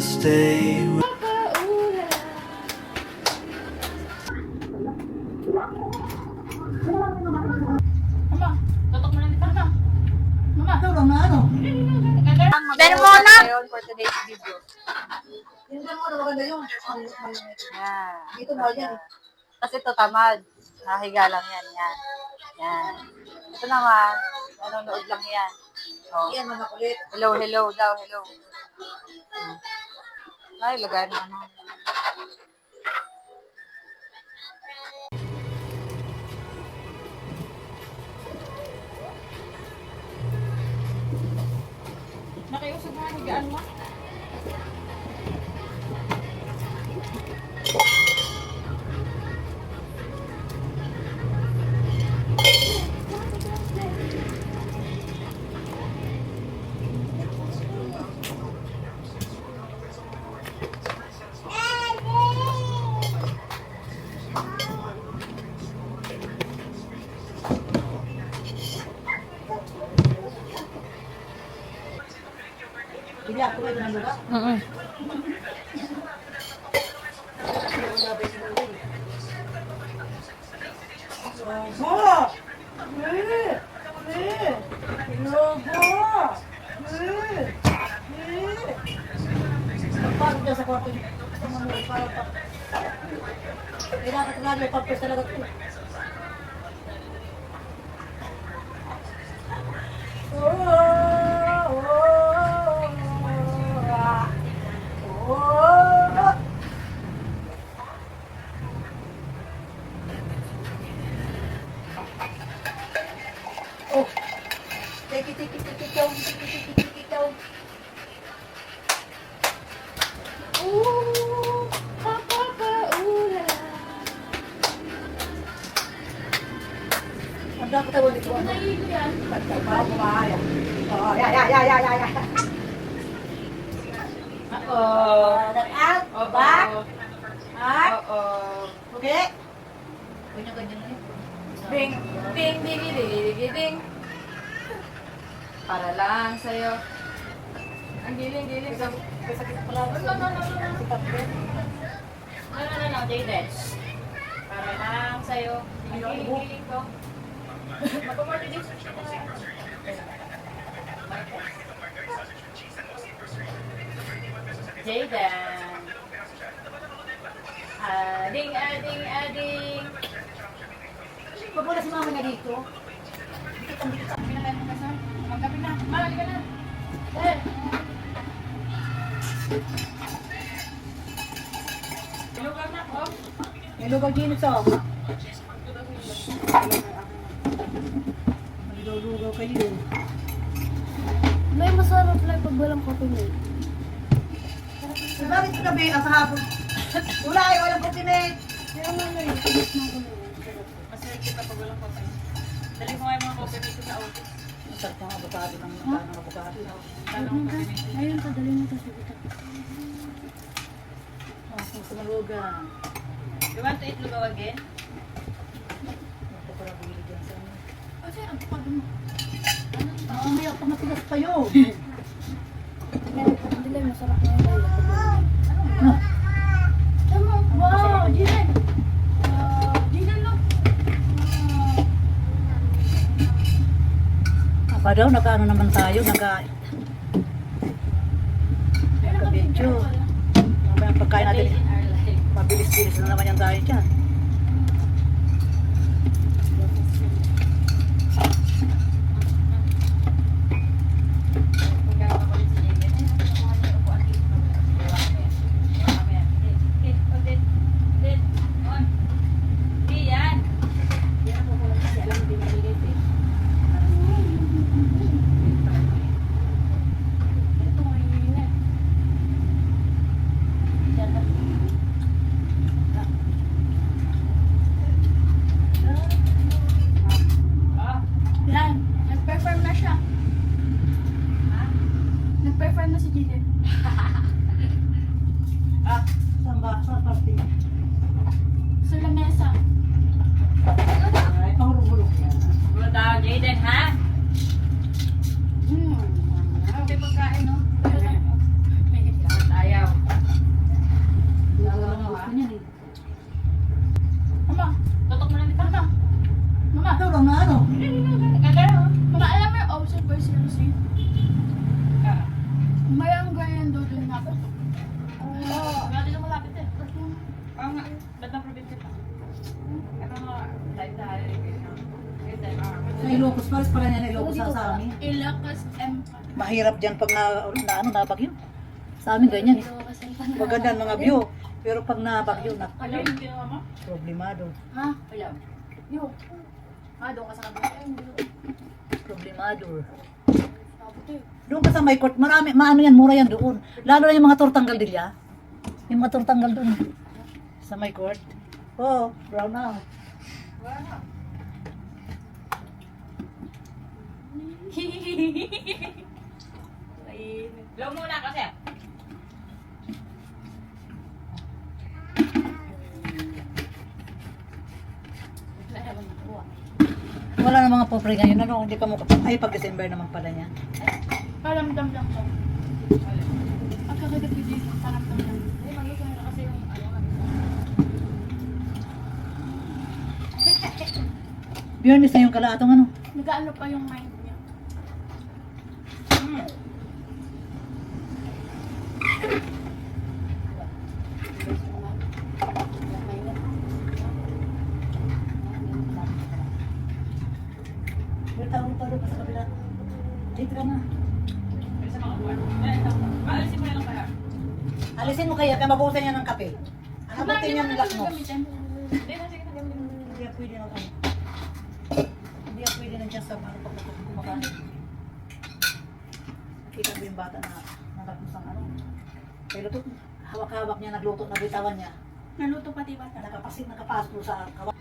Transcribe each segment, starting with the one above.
stay. Then muna. For today's video. Yung mo, maganda yun. Yan. Dito mo yan. Kasi ito tamad. Nakahiga lang yan. Yan. Yan. Ito naman, nanonood lang yan. Oh. Yan, mga kulit. Hello, hello daw, hello. Ay, lagay na ano. Nakiusap na higaan mo. Bila ako may nandura. Logo! Pagpag dyan sa kwarto niyo. Kailangan ko nga may pagpag talaga ito. Oh, take it down. Ooh, pa-pa-pa-ula. Ang dapat tayo dito. Nahilo yan. Oh, ya. Out, back, up. Okay. Ganyan na yun. Ding, ding, ding, ding, ding, ding. Para lang sa'yo. Ang giling. Sakit pala. No, Jaden. Para lang sa'yo. Ang giling ko. Magpaparte din. Jaden. Ading. Pag wala si mama na dito. Magkapi na. Malali ka na. Eh. Ilugaw na ko. Hello, Bagino sa ako. Lugaw kayo. May masarap lang pag walang coffee milk. Bakit gabi ang sa hapon? Walang continent. Kaya nga yun. Masaya kita pag walang coffee. Dali mo nga yung mga coffee dito sa office. Masarap ang abogado ng abogado. Ayun, padali mo ito sa kita. Kung sumalugan. You want to eat lugaw again? Magpaparabili dyan sa ano. Kasi ang pag mo. May ako matigas pa yun. Hindi lang masarap na yun. Tama. Wow, Jiren. Jiren lang. Apa daw, naka-ano naman tayo, naka-video. Mamaya ang pagkain natin, mabilis-bilis na naman yan tayo dyan. Yan. Nag-perform na siya. Nag-perform na si Jiren. Saan ba? Saan party? Sa lamesa. Ay, pang-rubulok yan. Wala daw, Jaden, ha? Okay, pagkain, no? Ayaw. Ilocos Pares pala niya, Ilocos sa amin. Ilocos M. Mahirap dyan pag na bagyo. Sa amin ganyan. Ilocos M. Maganda ang mga view. Pero pag nabagyo, Alam yung ginawa mo? problemado. Ha? Alam. Yo. Doon ka sa kabila. Problemado. Sabi Doon ka sa may court, marami, maano yan, mura yan doon. Lalo na yung mga tortang galdilya. Yung mga tortang gal doon. Sa may court. Oh, brown out. Blow muna kasi. Wala na mga pobre ngayon. Ano, hindi pa mo ay pag December naman pala niya. Paramdam lang to. Pagkakagat ko dito, paramdam lang. Eh, maluto na kasi yung Biyernes na yung kalaatong ano. nag-ano pa yung mind niya. May tao pa doon sa kabila. Dito ka na. Alisin mo kaya, kaya mabutan niya ng kape. Ang mabutin niya ng lakmos. Hindi yan pwede ng ano. Hindi yan pwede ng dyan sa ano pag kumakain. Nakita ko yung bata na naglakmos ang ano. Pero ito, hawak-hawak niya, nagluto, nabitawan niya. Naluto pati bata. Nakapasok sa kawak.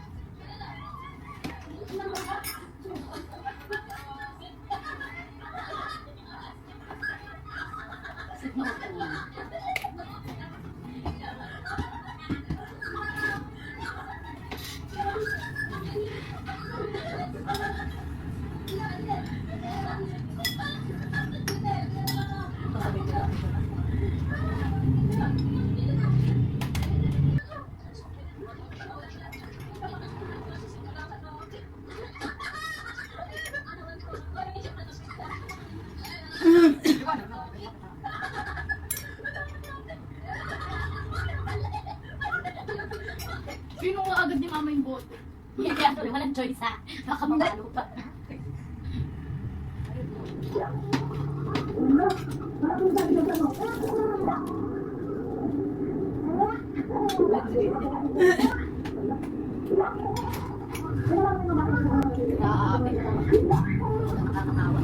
Sino nga agad ni mama yung bote? Hindi ako walang choice ha. Baka mamalo pa. Grabe. Nakakatawa.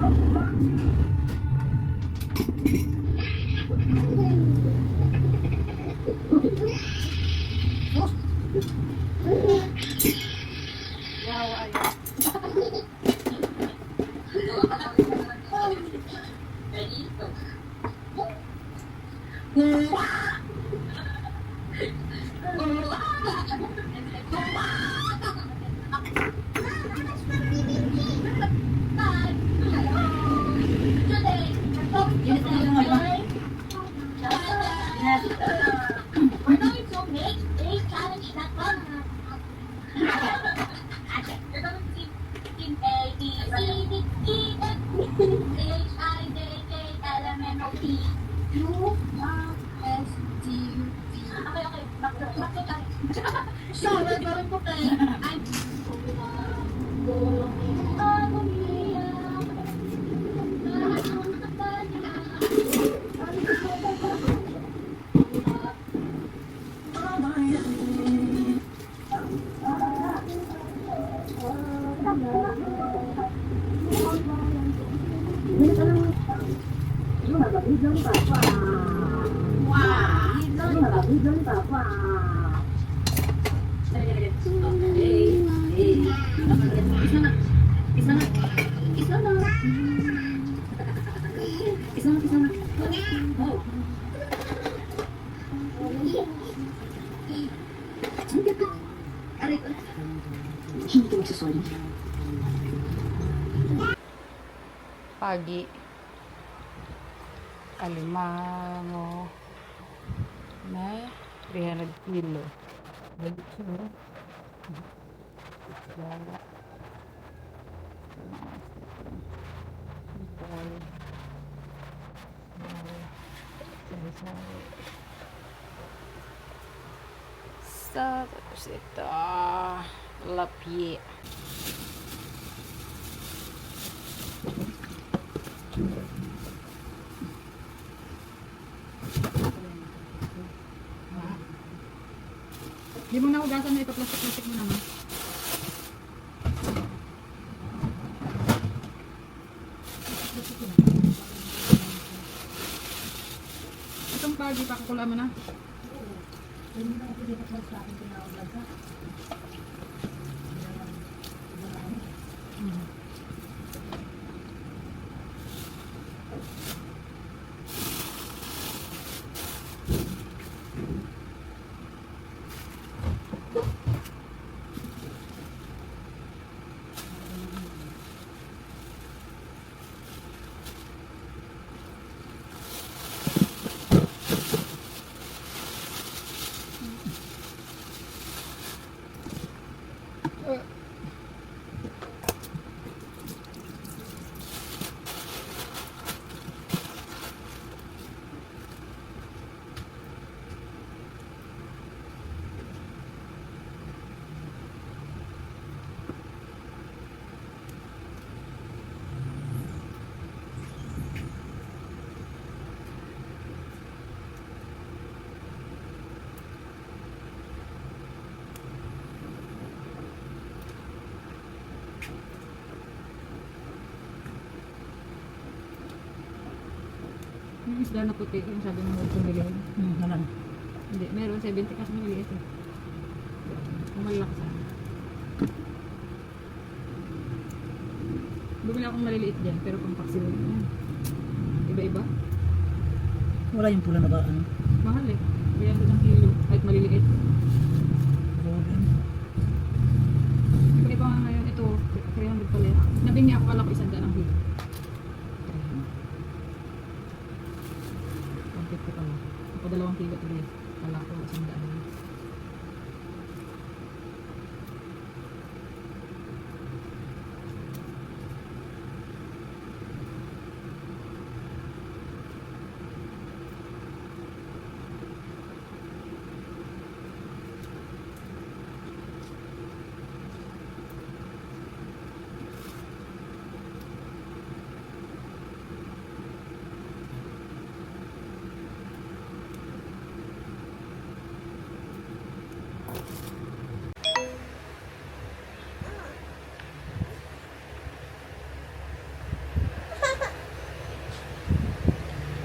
Hindi ka magsasorry. Pagi. Alimango. Na 300 kilo. Balik siya. Lala. Tapos ito, lapye. Di mo nahugasan na ipaplastik-plastik mo naman. Itong pagi, pakakula mo na. Yung isda na puti, yung sabi mo huwag pumilihin. Naman. Hindi, meron 70 kasi maliit eh. Kung malaki sana. Bumili akong maliliit dyan, pero pang paksiw. Iba-iba. Wala yung pula na ba? Ano? Mahal eh. Kaya doon ang kilo, kahit maliliit. Iba-iba nga ngayon, ito, 300 pala. Nabingi ako, kala ko 100 ang kilo. 150 pala. Ako 2 kilo tuloy. Kala ko 100 ang kilo.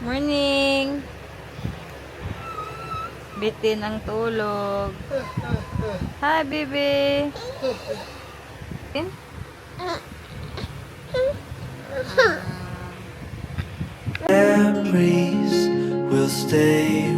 Morning! Bitin ang tulog. Hi, baby! In? Memories will stay